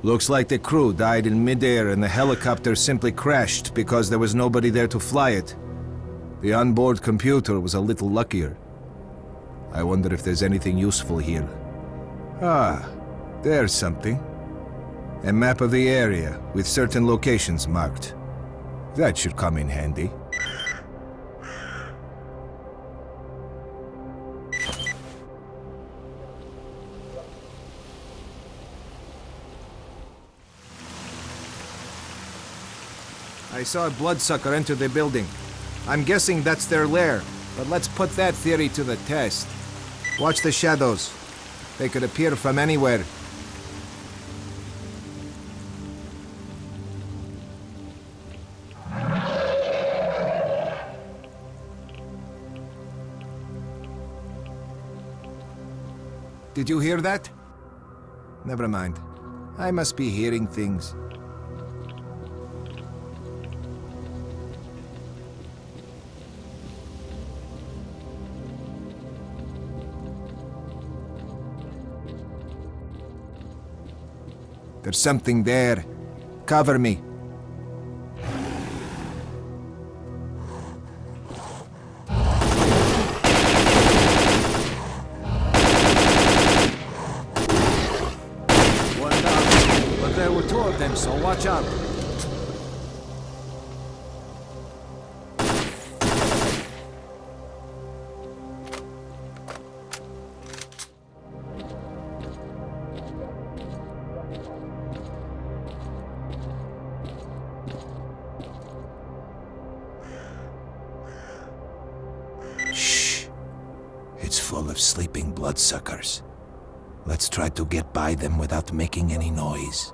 Looks like the crew died in midair and the helicopter simply crashed because there was nobody there to fly it. The onboard computer was a little luckier. I wonder if there's anything useful here. Ah, there's something. A map of the area with certain locations marked. That should come in handy. I saw a bloodsucker enter the building. I'm guessing that's their lair, but let's put that theory to the test. Watch the shadows. They could appear from anywhere. Did you hear that? Never mind. I must be hearing things. There's something there. Cover me. so watch out. It's full of sleeping bloodsuckers. Let's try to get by them without making any noise.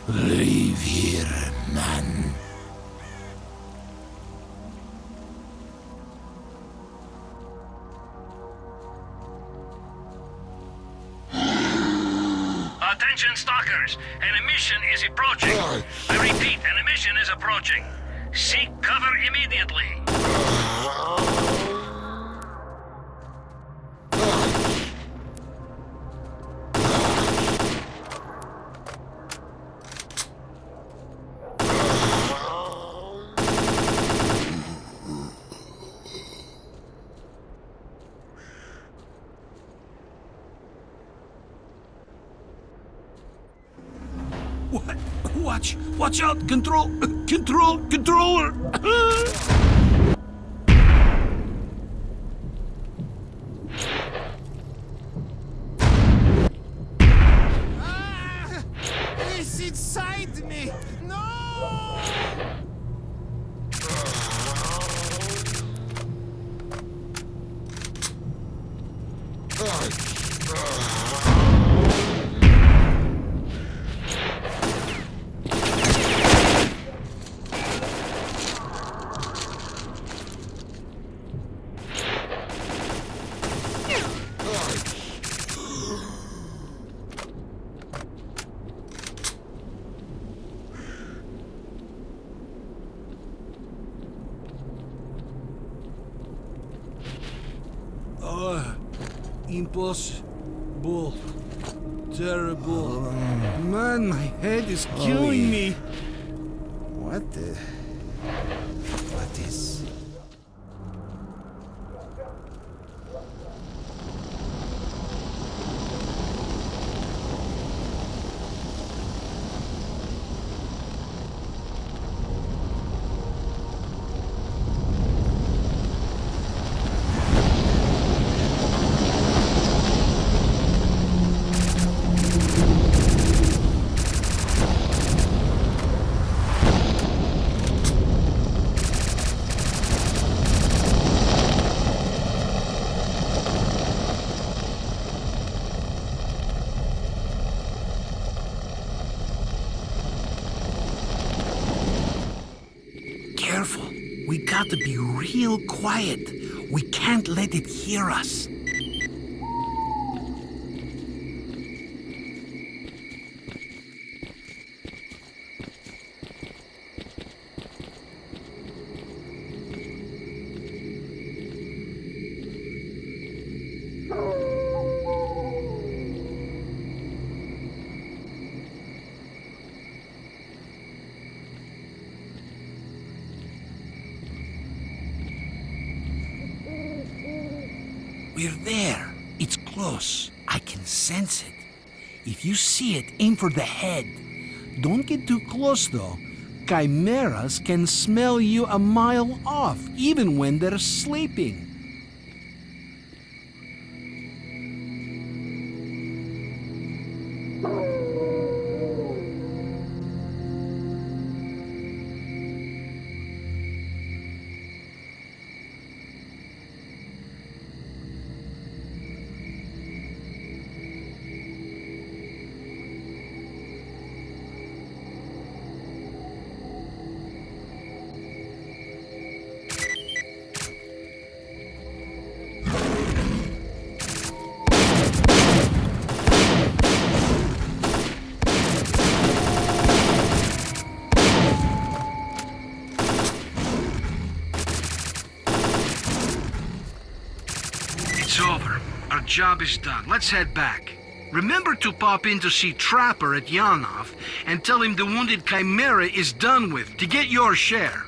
Leave here, man. Attention, stalkers! An emission is approaching. I repeat, an emission is approaching. Seek cover immediately. Watch out! Controller! It's inside me! No! Impossible. Terrible. Man, my head is killing me. What is... Careful. We gotta be real quiet. We can't let it hear us. We're there. It's close. I can sense it. If you see it, aim for the head. Don't get too close, though. Chimeras can smell you a mile off, even when they're sleeping. It's over. Our job is done. Let's head back. Remember to pop in to see Trapper at Yanov and tell him the wounded Chimera is done with to get your share.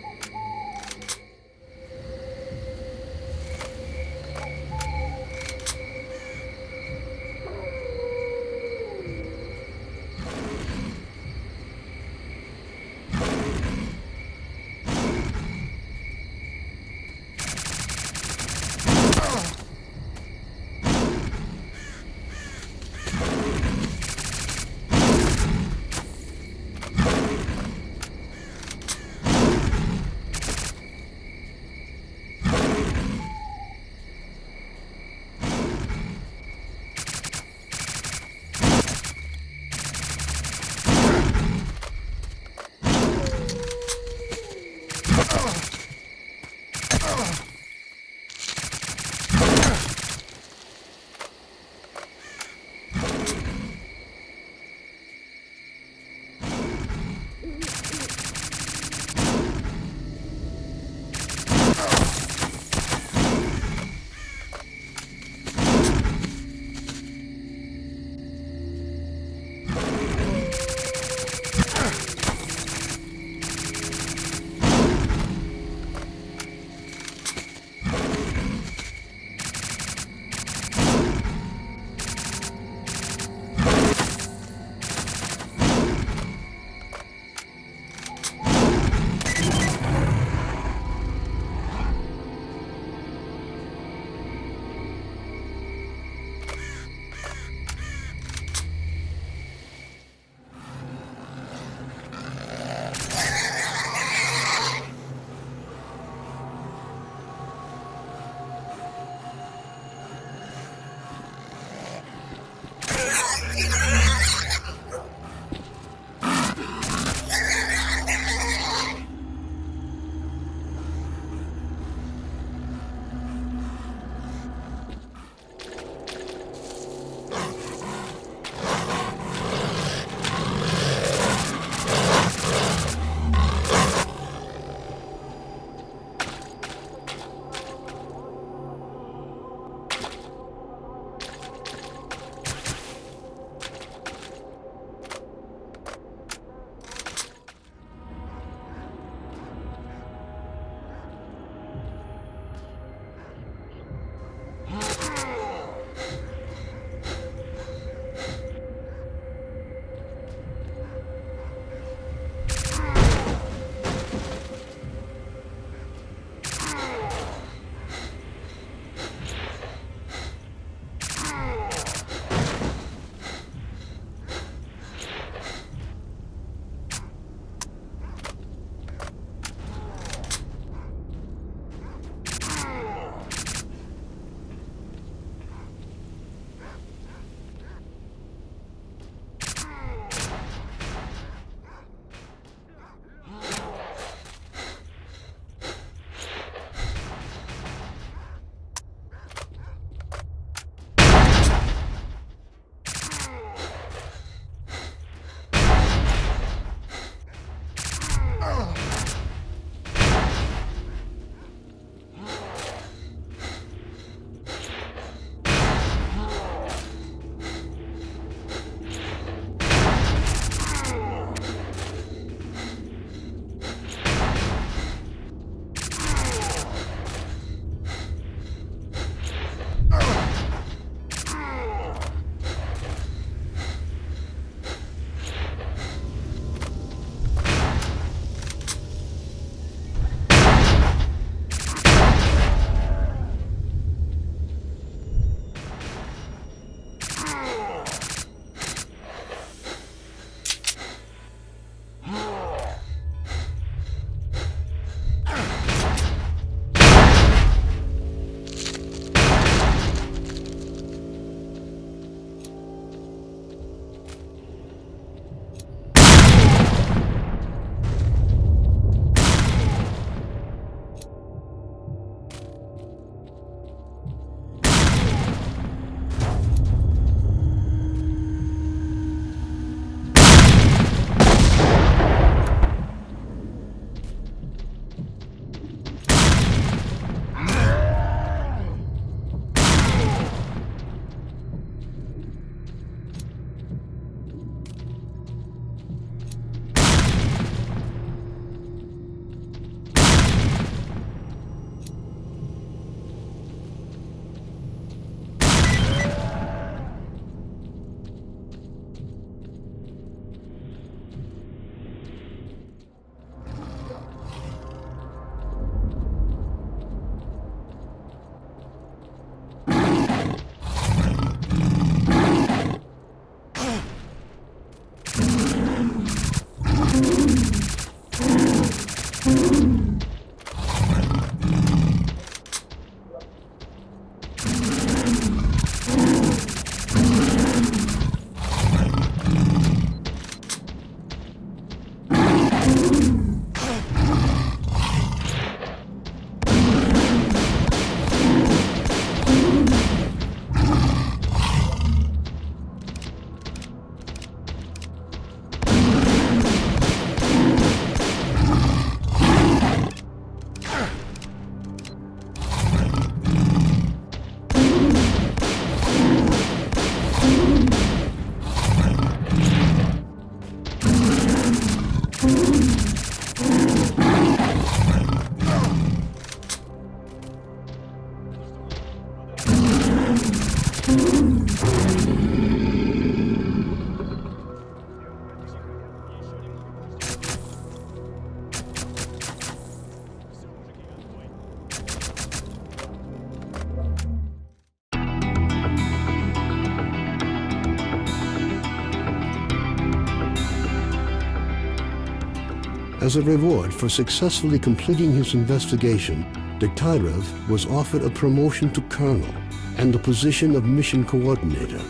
As a reward for successfully completing his investigation, Dektyrev was offered a promotion to colonel and the position of mission coordinator.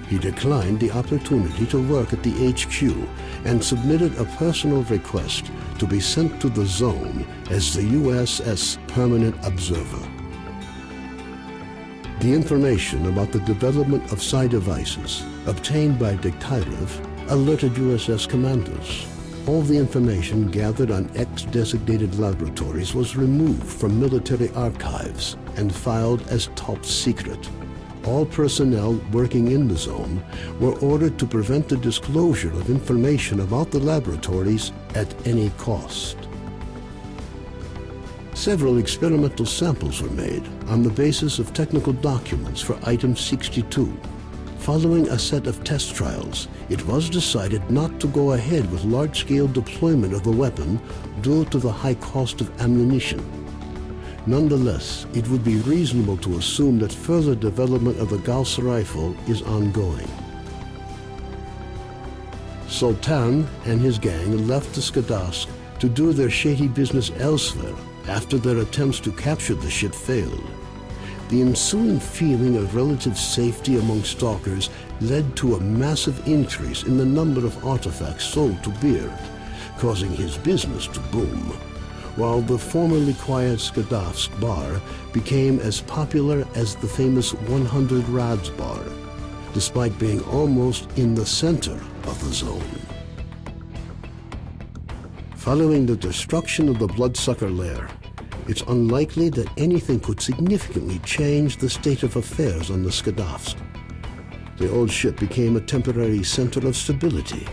He declined the opportunity to work at the HQ and submitted a personal request to be sent to the zone as the USS Permanent Observer. The information about the development of Psy devices obtained by Dektyrev alerted USS commanders. All the information gathered on X-designated laboratories was removed from military archives and filed as top secret. All personnel working in the zone were ordered to prevent the disclosure of information about the laboratories at any cost. Several experimental samples were made on the basis of technical documents for Item 62. Following a set of test trials, it was decided not to go ahead with large-scale deployment of the weapon due to the high cost of ammunition. Nonetheless, it would be reasonable to assume that further development of the Gauss rifle is ongoing. Sultan and his gang left the Skadovsk to do their shady business elsewhere after their attempts to capture the ship failed. The ensuing feeling of relative safety among stalkers led to a massive increase in the number of artifacts sold to Burer, causing his business to boom, while the formerly quiet Skadovsk bar became as popular as the famous 100 Rads bar, despite being almost in the center of the zone. Following the destruction of the Bloodsucker lair, it's unlikely that anything could significantly change the state of affairs on the Skadovsk. The old ship became a temporary center of stability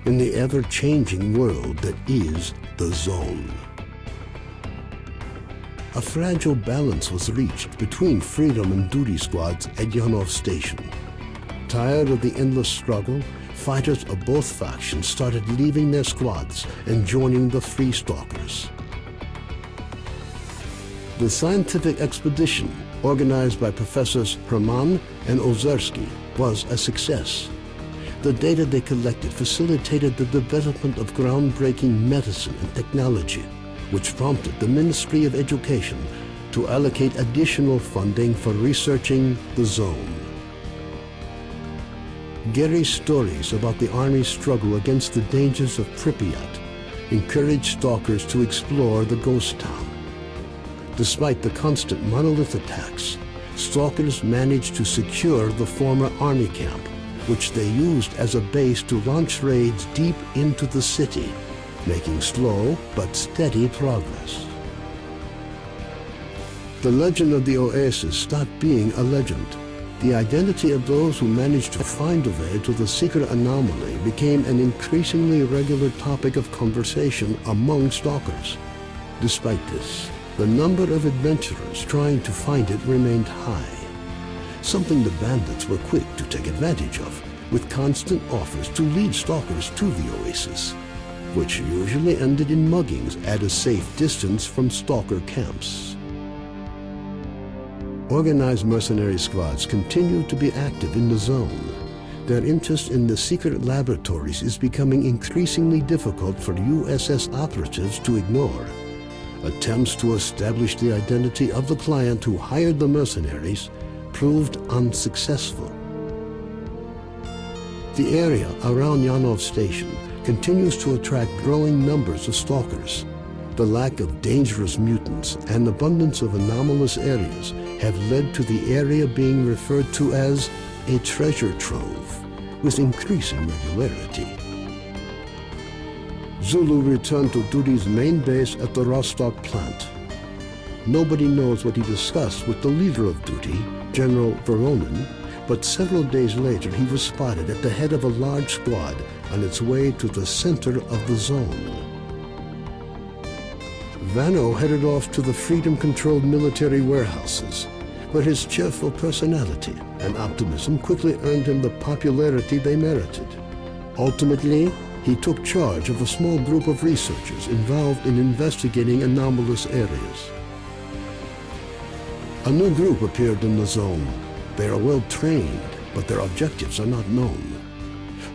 in the ever-changing world that is the zone. A fragile balance was reached between freedom and duty squads at Yanov Station. Tired of the endless struggle, fighters of both factions started leaving their squads and joining the Free Stalkers. The scientific expedition, organized by Professors Herman and Ozersky, was a success. The data they collected facilitated the development of groundbreaking medicine and technology, which prompted the Ministry of Education to allocate additional funding for researching the zone. Gary's stories about the Army's struggle against the dangers of Pripyat encouraged stalkers to explore the ghost town. Despite the constant monolith attacks, stalkers managed to secure the former army camp, which they used as a base to launch raids deep into the city, making slow but steady progress. The legend of the Oasis stopped being a legend. The identity of those who managed to find a way to the secret anomaly became an increasingly regular topic of conversation among stalkers. Despite this, the number of adventurers trying to find it remained high, something the bandits were quick to take advantage of, with constant offers to lead stalkers to the Oasis, which usually ended in muggings at a safe distance from stalker camps. Organized mercenary squads continue to be active in the zone. Their interest in the secret laboratories is becoming increasingly difficult for USS operatives to ignore. Attempts to establish the identity of the client who hired the mercenaries proved unsuccessful. The area around Yanov Station continues to attract growing numbers of stalkers. The lack of dangerous mutants and abundance of anomalous areas have led to the area being referred to as a treasure trove, with increasing regularity. Zulu returned to duty's main base at the Rostock plant. Nobody knows what he discussed with the leader of duty, General Voronin, but several days later he was spotted at the head of a large squad on its way to the center of the zone. Vano headed off to the freedom-controlled military warehouses, where his cheerful personality and optimism quickly earned him the popularity they merited. Ultimately, he took charge of a small group of researchers involved in investigating anomalous areas. A new group appeared in the zone. They are well trained, but their objectives are not known.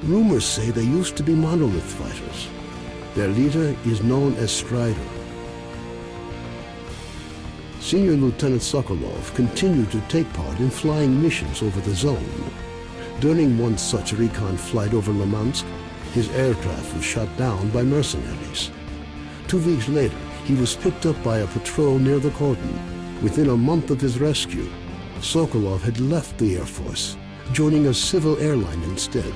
Rumors say they used to be monolith fighters. Their leader is known as Strider. Senior Lieutenant Sokolov continued to take part in flying missions over the zone. During one such recon flight over Limansk, his aircraft was shot down by mercenaries. 2 weeks later, he was picked up by a patrol near the cordon. Within a month of his rescue, Sokolov had left the Air Force, joining a civil airline instead.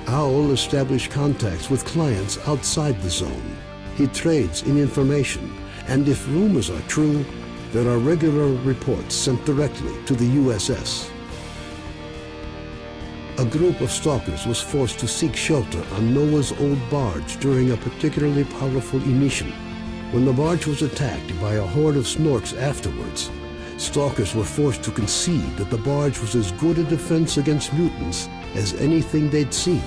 Owl established contacts with clients outside the zone. He trades in information, and if rumors are true, there are regular reports sent directly to the USS. A group of stalkers was forced to seek shelter on Noah's old barge during a particularly powerful emission. When the barge was attacked by a horde of Snorks afterwards, stalkers were forced to concede that the barge was as good a defense against mutants as anything they'd seen.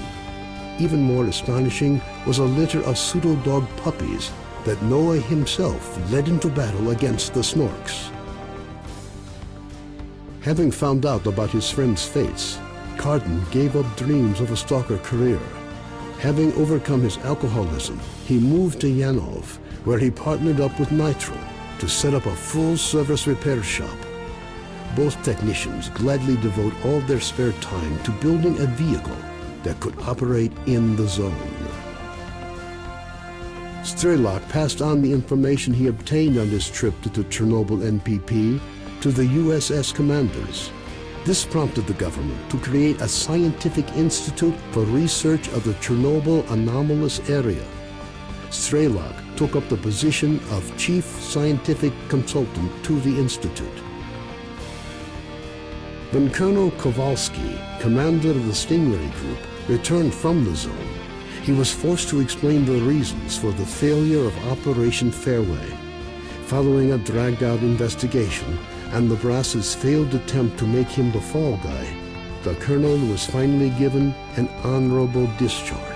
Even more astonishing was a litter of Pseudo-dog puppies that Noah himself led into battle against the Snorks. Having found out about his friend's fates, Carden gave up dreams of a stalker career. Having overcome his alcoholism, he moved to Yanov, where he partnered up with Nitro to set up a full-service repair shop. Both technicians gladly devote all their spare time to building a vehicle that could operate in the zone. S.T.A.L.K.E.R passed on the information he obtained on his trip to the Chernobyl NPP to the USS commanders. This prompted the government to create a scientific institute for research of the Chernobyl anomalous area. S.T.A.L.K.E.R took up the position of chief scientific consultant to the institute. When Colonel Kowalski, commander of the Stingray Group, returned from the zone, he was forced to explain the reasons for the failure of Operation Fairway. Following a dragged-out investigation and the brass's failed attempt to make him the fall guy, the colonel was finally given an honorable discharge.